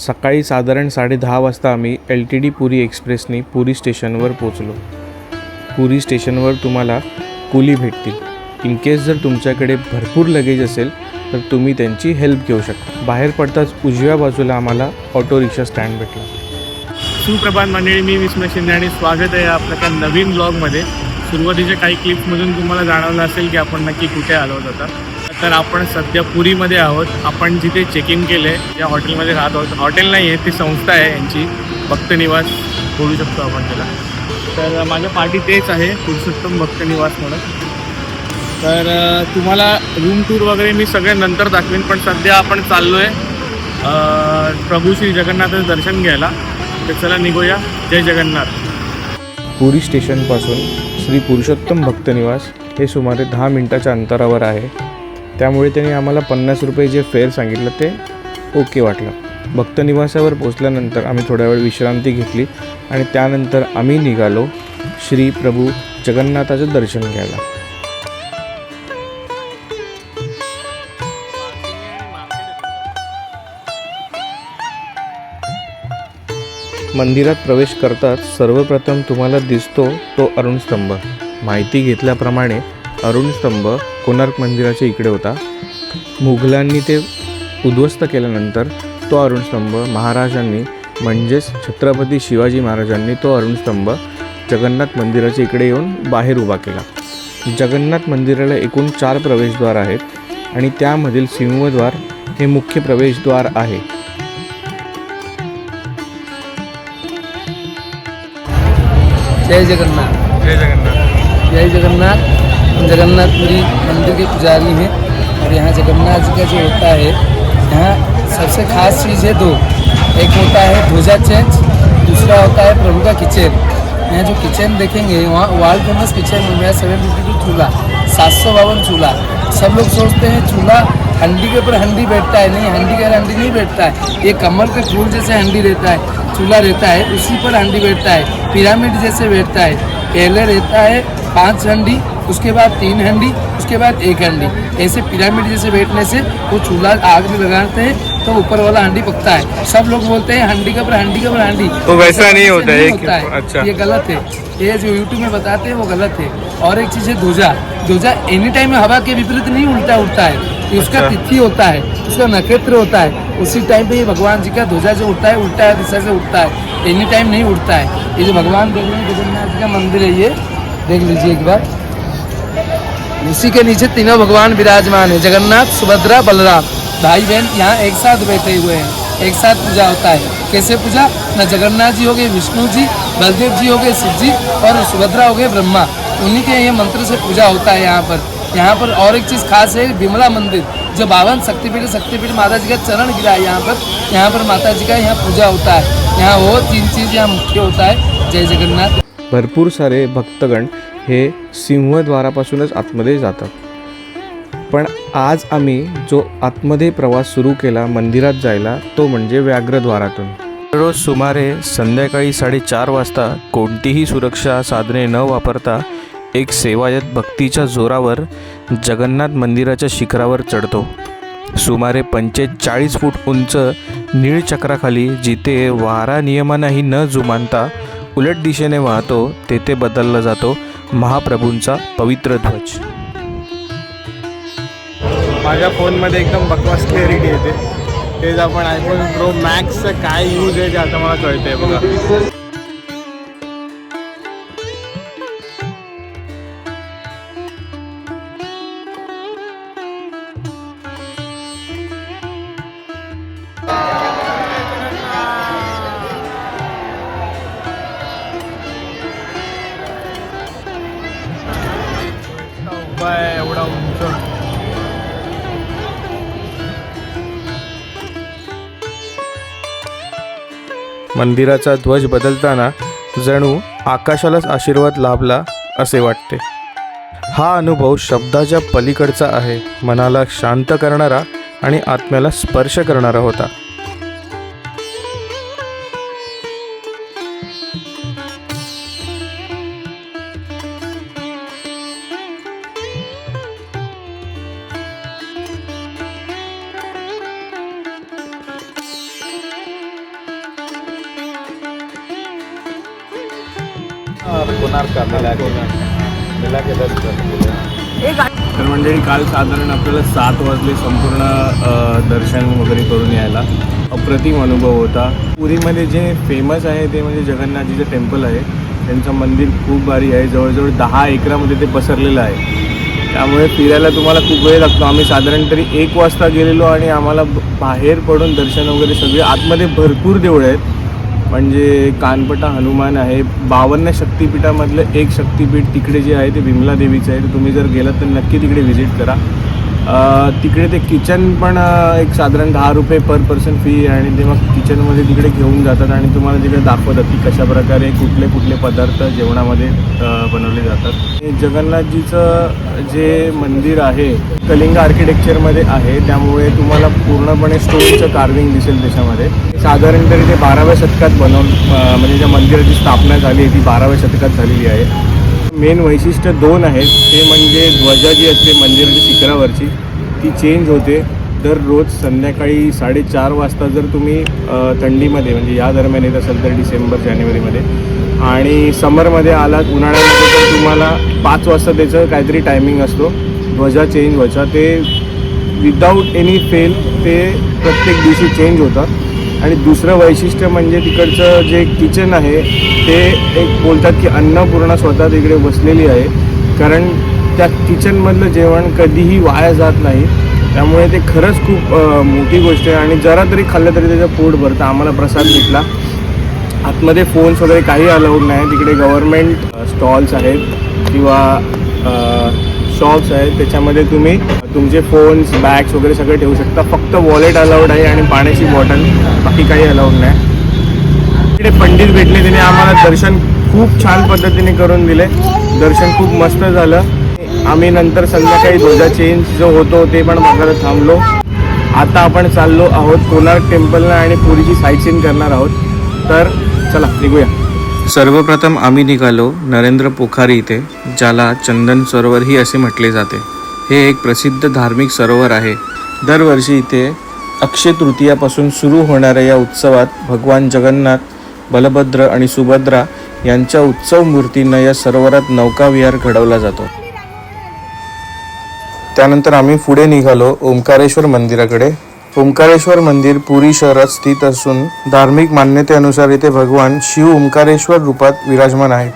सकाळी साधारण 10:30 वाजता आम्ही LTD पुरी एक्सप्रेसनी पुरी स्टेशनवर पोचलो. पुरी स्टेशनवर तुम्हाला कुली भेटतील. इन केस जर तुमच्याकडे भरपूर लगेज असेल तर तुम्ही त्यांची हेल्प घेऊ शकता. बाहेर पडताच उजव्या बाजूला आम्हाला ऑटो रिक्षा स्टँड भेटला. सुप्रभात मंडळी, मी विस्मय शिंदे आणि स्वागत आहे आपल्या त्या नवीन ब्लॉगमध्ये. सुरुवातीच्या काही क्लिप्समधून तुम्हाला जाणवलं असेल की आपण नक्की कुठे आलो होतो. तर आपण सध्या पुरीमध्ये आहोत. आपण जिथे चेक इन केलं आहे या हॉटेलमध्ये राहत आहोत. हॉटेल नाही आहे, ती संस्था आहे यांची, भक्त निवास बोलू शकतो आपण त्याला. तर माझ्या पाठी तेच आहे, पुरुषोत्तम भक्त निवास म्हणून. तर तुम्हाला रूम टूर वगैरे मी सगळे नंतर दाखवेन, पण सध्या आपण चाललो आहे प्रभू श्री जगन्नाथाचं दर्शन घ्यायला. तर चला निघूया. जय जगन्नाथ. पुरी स्टेशनपासून श्री पुरुषोत्तम भक्त निवास हे सुमारे 10 मिनिटाच्या अंतरावर आहे. त्यामुळे त्यांनी आम्हाला 50 रुपये जे फेअर सांगितलं ते ओके वाटलं. भक्त निवासावर पोचल्यानंतर आम्ही थोड्या वेळ विश्रांती घेतली आणि त्यानंतर आम्ही निघालो श्री प्रभू जगन्नाथाचं दर्शन घ्यायला. मंदिरात प्रवेश करताच सर्वप्रथम तुम्हाला दिसतो तो अरुणस्तंभ. माहिती घेतल्याप्रमाणे अरुणस्तंभ कोणार्क मंदिराच्या इकडे होता. मुघलांनी ते उद्ध्वस्त केल्यानंतर तो अरुणस्तंभ महाराजांनी म्हणजेच छत्रपती शिवाजी महाराजांनी तो अरुणस्तंभ जगन्नाथ मंदिराच्या इकडे येऊन बाहेर उभा केला. जगन्नाथ मंदिराला एकूण 4 प्रवेशद्वार आहेत आणि त्यामधील सिंहद्वार हे मुख्य प्रवेशद्वार आहे. जय जगन्नाथ. जय जगन्नाथ. जय जगन्नाथ. हम जगन्नाथपुरी मंदिर के पुजारी हैं और यहाँ जगन्नाथ जी का जो होता है, यहाँ सबसे खास चीज़ है 2. एक होता है ध्वजा चेंज, दूसरा होता है प्रभु का किचन. यहाँ जो किचन देखेंगे वहाँ वर्ल्ड फेमस किचन में 752 चूल्हा, 752 चूल्हा. सब लोग सोचते हैं चूल्हा हंडी के ऊपर हंडी बैठता है. नहीं, हंडी के ऊपर हंडी नहीं बैठता है. ये कमल के फूल जैसे हंडी रहता है, चूल्हा रहता है, उसी पर हंडी बैठता है. पिरामिड जैसे बैठता है. पहले रहता है 5 हंडी, उसके बाद 3 हंडी, उसके बाद 1 हंडी. ऐसे पिरामिड जैसे बैठने से वो चूल्हा आग में लगाते हैं तो ऊपर वाला हंडी पकता है. सब लोग बोलते हैं हंडी के ऊपर हंडी के ऊपर हंडी, तो वैसा नहीं होता है. अच्छा, ये गलत है. ये जो यूट्यूब में बताते हैं वो गलत है. और एक चीज़ है ध्वजा. ध्वजा एनी टाइम हवा के विपरीत नहीं उल्टा उड़ता है. ये उसका तिथि होता है, उसका नक्षत्र होता है. उसी टाइम पे ये भगवान जी का ध्वजा जो उड़ता है उल्टा दिशा से उड़ता है, एनी टाइम नहीं उड़ता है. ये जो भगवान देख रहे हैं जगन्नाथ जी का मंदिर है, ये देख लीजिए एक बार. उसी के नीचे तीनों भगवान विराजमान है, जगन्नाथ, सुभद्रा, बलराम. भाई बहन यहाँ एक साथ बैठे हुए हैं, एक साथ पूजा होता है. कैसे पूजा? न जगन्नाथ जी हो गए विष्णु जी, बलदेव जी हो गए शिव जी और सुभद्रा हो गए ब्रह्मा. उन्हीं के ये मंत्र से पूजा होता है यहाँ पर. यहाँ पर और एक चीज़ खास है, विमला मंदिर जो 52 शक्तिपीठ माता जी का चरण गिरा है यहाँ पर माता जी का यहाँ पूजा होता है. यहाँ वो 3 चीज़ यहाँ मुख्य होता है. जय जगन्नाथ. भरपूर सारे भक्तगण हे सिंहद्वारापासूनच आतमध्ये जातात. पण आज आम्ही जो आतमध्ये प्रवास सुरू केला मंदिरात जायला तो म्हणजे व्याघ्रद्वारातून. रोज सुमारे संध्याकाळी 4:30 वाजता कोणतीही सुरक्षा साधने न वापरता एक सेवायत भक्तीच्या जोरावर जगन्नाथ मंदिराच्या शिखरावर चढतो. सुमारे 45 फूट उंच नीळचक्राखाली जिथे वारा नियमांनाही न जुमानता उलट दिशेने वाहतो तेथे बदलला जातो महाप्रभूंचा पवित्र ध्वज. माझ्या फोनमध्ये एकदम बकवास क्लॅरिटी येते. तेच आपण iPhone Pro Maxचं काय यूज आहे ते आता मला कळतंय बघा. एवढा उंच मंदिराचा ध्वज बदलताना जणू आकाशालाच आशीर्वाद लाभला असे वाटते. हा अनुभव शब्दाच्या पलीकडचा आहे. मनाला शांत करणारा आणि आत्म्याला स्पर्श करणारा होता. तर मंडळी काल साधारण आपल्याला 7 वाजले संपूर्ण दर्शन वगैरे करून यायला. अप्रतिम अनुभव होता. पुरीमध्ये जे फेमस आहे ते म्हणजे जगन्नाथजीचं टेम्पल आहे. त्यांचं मंदिर खूप भारी आहे. जवळजवळ 10 एकरामध्ये ते पसरलेलं आहे. त्यामुळे फिरायला तुम्हाला खूप वेळ लागतो. आम्ही साधारण तरी 1 वाजता गेलेलो आणि आम्हाला बाहेर पडून दर्शन वगैरे सगळे. आतमध्ये भरपूर देवळं आहेत. म्हणजे कानपटा हनुमान आहे. 52 शक्तिपीठामधलं एक शक्तिपीठ तिकडे जे आहे ते विमला देवीचं आहे. तर तुम्ही जर गेलात तर नक्की तिकडे व्हिजिट करा. तिकडे ते किचन पण एक साधारण 10 रुपये पर पर्सन फी आहे आणि ते मग किचनमध्ये तिकडे घेऊन जातात आणि तुम्हाला तिकडे दाखवतात की कशाप्रकारे कुठले कुठले पदार्थ जेवणामध्ये बनवले जातात. जगन्नाथजीचं जे मंदिर आहे कलिंग आर्किटेक्चरमध्ये आहे. त्यामुळे तुम्हाला पूर्णपणे स्टोनचं कार्विंग दिसेल त्याच्यामध्ये. साधारण तरी ते 12व्या शतकात म्हणजे ज्या मंदिराची स्थापना झाली आहे ती 12व्या शतकात झालेली आहे. मेन वैशिष्ट्य 2 आहेत. ते म्हणजे ध्वजा जी असते मंदिराच्या शिखरावरची ती चेंज होते दररोज संध्याकाळी 4:30 वाजता. जर तुम्ही थंडीमध्ये म्हणजे या दरम्यान येत असेल तर डिसेंबर जानेवारीमध्ये आणि समरमध्ये आलात उन्हाळ्यामध्ये तर तुम्हाला 5 वाजता त्याचं काहीतरी टायमिंग असतो ध्वजा चेंज व्हायचा. ते विदाऊट एनी फेल ते प्रत्येक दिवशी चेंज होतं. आणि दुसरं वैशिष्ट्य म्हणजे तिकडचं जे किचन आहे ते एक बोलतात की अन्नपूर्णा स्वतः तिकडे बसलेली आहे. कारण त्या किचनमधलं जेवण कधीही वाया जात नाही. त्यामुळे ते खरंच खूप मोठी गोष्ट आहे. आणि जरा तरी खाल्लं तरी त्याचं पोट भरतं. आम्हाला प्रसाद भेटला. आतमध्ये फोन्स वगैरे काही अलाउड नाही. तिकडे गव्हर्मेंट स्टॉल्स आहेत किंवा शॉप्स आहेत. त्याच्यामध्ये तुम्ही तुमचे फोन्स बॅग्स वगैरे सगळे ठेवू शकता. फक्त वॉलेट अलाउड आहे आणि पाण्याची बॉटल, बाकी काही अलाउड नाही. तिकडे पंडित भेटले. त्याने आम्हाला दर्शन खूप छान पद्धतीने करून दिले. दर्शन खूप मस्त झालं. आम्ही नंतर संध्याकाळी ध्वजा चेंज जो होतो ते पण बघायला थांबलो. आता आपण चाललो आहोत कोणार्क टेम्पलला आणि पुरीची साईट सीन करणार आहोत. तर चला निघूया. सर्वप्रथम आम्ही निघालो नरेंद्र पोखारी इथे, ज्याला चंदन सरोवरही असे म्हटले जाते. हे एक प्रसिद्ध धार्मिक सरोवर आहे. दरवर्षी इथे अक्षय तृतीयापासून सुरू होणाऱ्या या उत्सवात भगवान जगन्नाथ, बलभद्र आणि सुभद्रा यांच्या उत्सव मूर्तींना या सरोवरात नौकाविहार घडवला जातो. त्यानंतर आम्ही पुढे निघालो ओंकारेश्वर मंदिराकडे. ओंकारेश्वर मंदिर पुरी शहरात स्थित असून धार्मिक मान्यतेनुसार इथे भगवान शिव ओंकारेश्वर रूपात विराजमान आहे.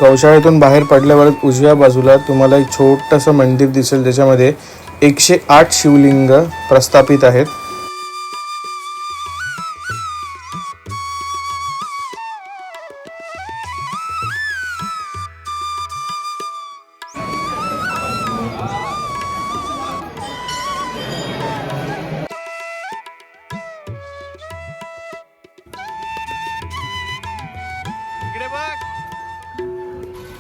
गौशाळेतून बाहेर पडल्यावर उजव्या बाजूला तुम्हाला एक छोटंसं मंदिर दिसेल. ज्याच्यामध्ये 108 शिवलिंग प्रस्थापित आहेत.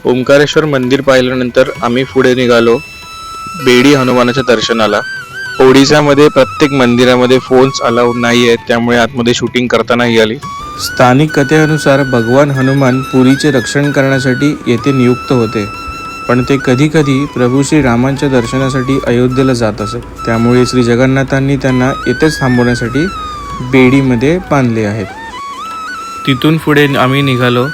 ओंकारेश्वर मंदिर पाहिल्यानंतर आम्ही पुढे निघालो बेडी हनुमानाच्या दर्शनाला. ओडिसामध्ये प्रत्येक मंदिरामध्ये फोन्स अलाउड नाही आहेत. त्यामुळे आतमध्ये शूटिंग करता नाही आली. स्थानिक कथेनुसार भगवान हनुमान पुरीचे रक्षण करण्यासाठी येथे नियुक्त होते. पण ते कधी कधी प्रभू श्री रामांच्या दर्शनासाठी अयोध्येला जात असत. त्यामुळे श्री जगन्नाथांनी त्यांना येथेच थांबवण्यासाठी बेडीमध्ये बांधले आहेत. तिथून पुढे आम्ही निघालो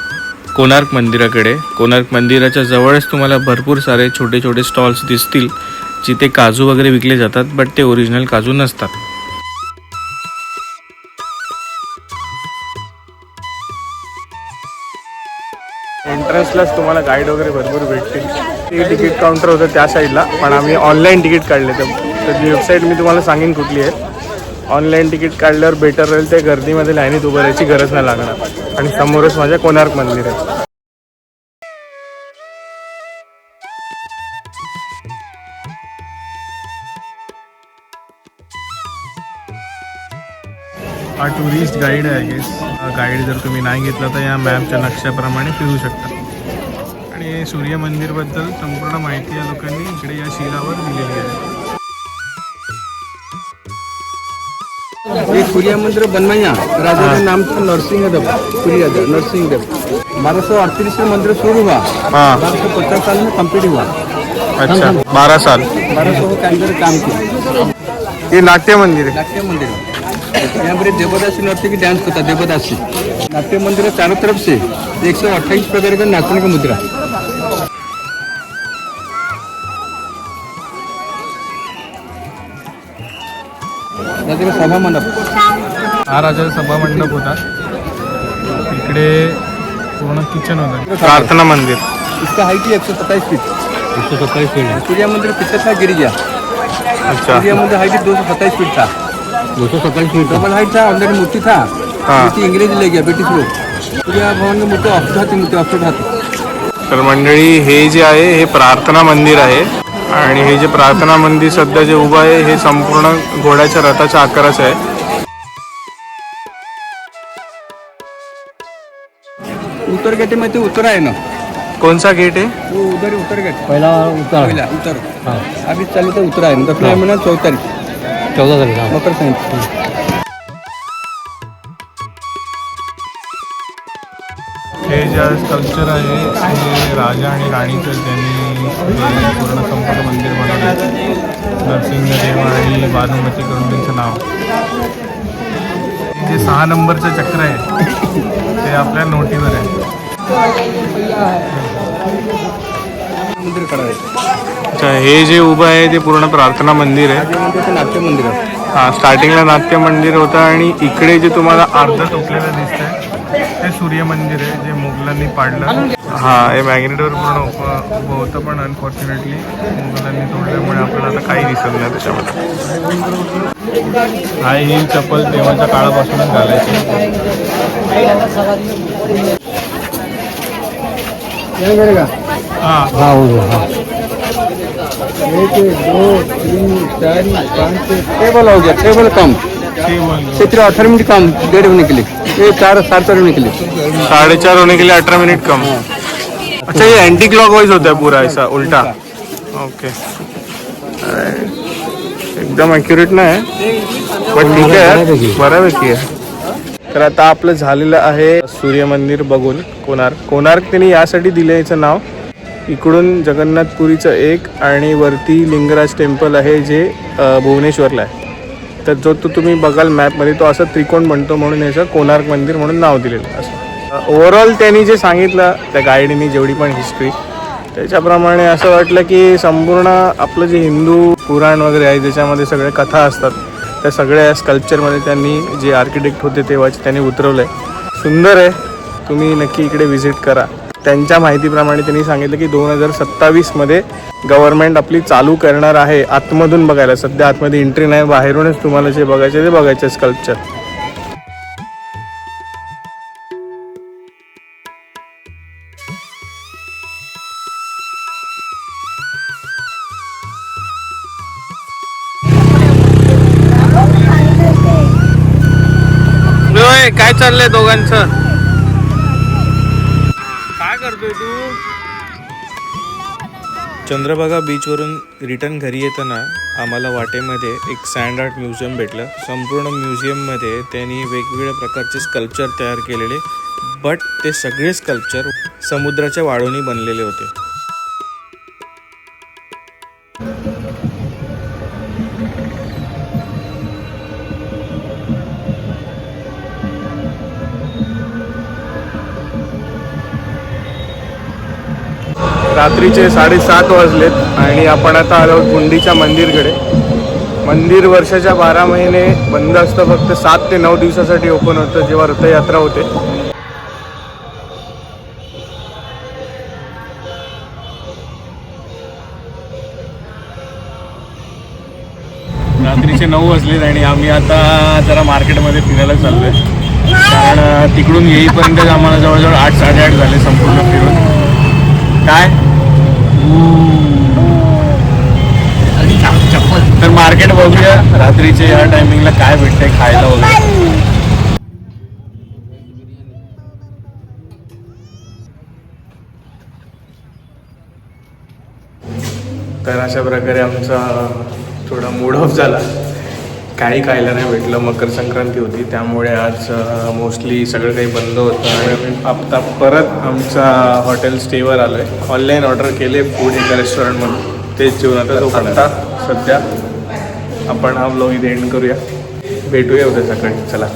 कोणार्क मंदिराकडे. कोणार्क मंदिराच्या जवळच तुम्हाला भरपूर सारे छोटे छोटे स्टॉल्स दिसतील जिथे काजू वगैरे विकले जातात. बट ते ओरिजिनल काजू नसतात. एंट्रन्सलाच तुम्हाला गाईड वगैरे भरपूर भेटतील. ते तिकीट काउंटर होतं त्या साईडला, पण आम्ही ऑनलाईन तिकीट काढले. तर वेबसाईट मी तुम्हाला सांगेन कुठली आहे. ऑनलाईन तिकीट काढल्यावर बेटर राहील. ते गर्दीमध्ये लाईनीत उभं राहायची गरज नाही लागणार. आणि समोरच माझ्या कोणार्क मंदिर आहे. हा टुरिस्ट गाईड आहे गेस. हा गाईड जर तुम्ही नाही घेतला तर या मॅपच्या नक्षाप्रमाणे फिरू शकता. आणि सूर्य मंदिरबद्दल संपूर्ण माहिती या लोकांनी इकडे या शिलावर दिलेली आहे. ये सूर्य मंदिर बनवाया राजा का नाम था नरसिंहदेव. सूर्य नरसिंहदेव 1238 में मंदिर शुरू हुआ. 1250 साल में कंप्लीट हुआ. अच्छा 12 साल 1200 के अंदर काम किया। ये नाट्य मंदिर है। नाट्य मंदिर यहाँ पर देवदासी नृत्य की डांस होता है, देवदासी नाट्य मंदिर है। चारों तरफ से 128 प्रकार का नाचने का मुद्रा। राजा सभा मंडप, हा राजाचा सभा मंडप होता, इकडे पूर्ण किचन होतं। प्रार्थना मंदिर इसका हाइट ही 127 फीट। 127 फीट है। सूर्य मंदिर कितना था गिर गया। अच्छा सूर्य मंदिर हाइट 227 फीट था। 227 फीट डबल हाइट था, अंदर मूर्ति था। हाँ। मूर्ति अंग्रेज ले गया, ब्रिटिश लोग। सूर्य भवन में मूर्ति ऑफसेट हाती। तर मंडळी हे जे आहे हे प्रार्थना मंदिर आहे आणि हे जे प्रार्थना मंदिर सध्या जे उभं आहे हे संपूर्ण घोड्याच्या रथाच्या आकाराचं आहे। उत्तर गेट में तो उतरा है ना, कौन सा गेट है? वो उधर उत्तर गेट पहिला उतार पहला उतर। अभी चालू तो उतरा है, दक्षिण महीना 14 तारीख 14 तारीख मकर संक्रांति। हे जे स्कल्पचर आहे हे राजा आणि राणीचं त्यांनी हे पूर्ण संपूर्ण मंदिर बनवले। नरसिंहदेव आणि भानुमती करून त्यांचं नाव। जे 6 नंबरचं चक्र आहे ते आपल्या नोटीवर आहे। मंदिर खड़ा है। अच्छा हे जे उभं आहे ते पूर्ण प्रार्थना मंदिर आहे। राजा मंदिर ते नाट्य मंदिर आहे। हा स्टार्टिंगला नाट्य मंदिर होतं आणि इकडे जे तुम्हाला अर्ध झोपलेलं दिसतंय ते सूर्य मंदिर आहे जे मुघलांनी पाडलं। हा हे मॅग्नेटवर पूर्ण उभं होतं पण अनफॉर्च्युनेटली मुघलांनी तोडल्यामुळे आपल्याला आता काही दिसत नाही त्याच्यामध्ये। हा ही चप्पल तेव्हाच्या काळापासूनच घालायची। हा हाँ हो गया हाँ। 1 2 3 4 5 टेबल हो गया, टेबल कम ते बोल 18 मिनट कम, 1:30 होने के लिए। ये 4 होने के लिए। 4:30 होने के लिए 18 मिनट कम। अच्छा ये एंटी क्लॉकवाइज होता है पूरा ऐसा उल्टा। ओके एकदम ॲक्युरेट नाही पण ठीक आहे यार, बऱ्यापैकी आहे। तर आता आपलं झालेलं आहे सूर्य मंदिर बघून कोणार्क त्यांनी यासाठी दिलं याचं नाव। इकडून जगन्नाथपुरीचं एक आणि वरती लिंगराज टेम्पल आहे जे भुवनेश्वरला आहे। तर जो तो तुम्ही बघाल मॅपमध्ये तो असं त्रिकोण बनतो म्हणून याचं कोणार्क मंदिर म्हणून नाव दिलेलं असं। ओव्हरऑल त्यांनी जे सांगितलं त्या गाईडनी जेवढी पण हिस्ट्री त्याच्याप्रमाणे असं वाटलं की संपूर्ण आपलं जे हिंदू पुराण वगैरे आहे ज्याच्यामध्ये सगळ्या कथा असतात त्या सगळ्या स्कल्पचरमध्ये त्यांनी जे आर्किटेक्ट होते तेव्हाचे त्यांनी उतरवलं आहे। सुंदर आहे, तुम्ही नक्की इकडे व्हिजिट करा। त्यांच्या माहितीप्रमाणे त्यांनी सांगितलं की 2027मध्ये गव्हर्नमेंट आपली चालू करणार आहे आतमधून बघायला। सध्या आतमध्ये एंट्री नाही, बाहेरूनच तुम्हाला जे बघायचे ते बघायचे स्कल्पचर। काय चाललंय दोघांचं? काय करतोय तू? चंद्रभागा बीचवरून रिटर्न घरी येताना आम्हाला वाटेमध्ये एक सँड आर्ट म्युझियम भेटलं। संपूर्ण म्युझियममध्ये त्यांनी वेगवेगळ्या प्रकारचे स्कल्पचर तयार केलेले, बट ते सगळे स्कल्पचर समुद्राच्या वाळूनी बनलेले होते। रात्रीचे 7:30 वाजलेत आणि आपण आता आलो गुंडीच्या मंदिरकडे। मंदिर वर्षाच्या 12 महिने बंद असतं, फक्त 7 ते 9 दिवसासाठी ओपन होतं जेव्हा रथयात्रा होते। रात्रीचे 9 वाजलेत आणि आम्ही आता जरा मार्केटमध्ये फिरायला चाललोय, कारण तिकडून येईपर्यंत आम्हाला जवळजवळ 8-8:30 झाले संपूर्ण फिरून। काय तर मार्केट बघूया रात्रीचे या टायमिंगला काय भेटतंय खायला वगैरे। तर अशा प्रकारे आमचा थोडा मूड ऑफ झाला, काही खायला नाही भेटलं। मकर संक्रांती होती त्यामुळे आज मोस्टली सगळं काही बंद होतं आणि आम्ही आता परत आमचा हॉटेल स्टेवर आलो आहे। ऑनलाईन ऑर्डर केले फूड एका रेस्टॉरंटमधून, तेच जेवण आता सध्या आपण हा ब्लॉग इथे एंड करूया. भेटूया उद्या सकाळी. चला.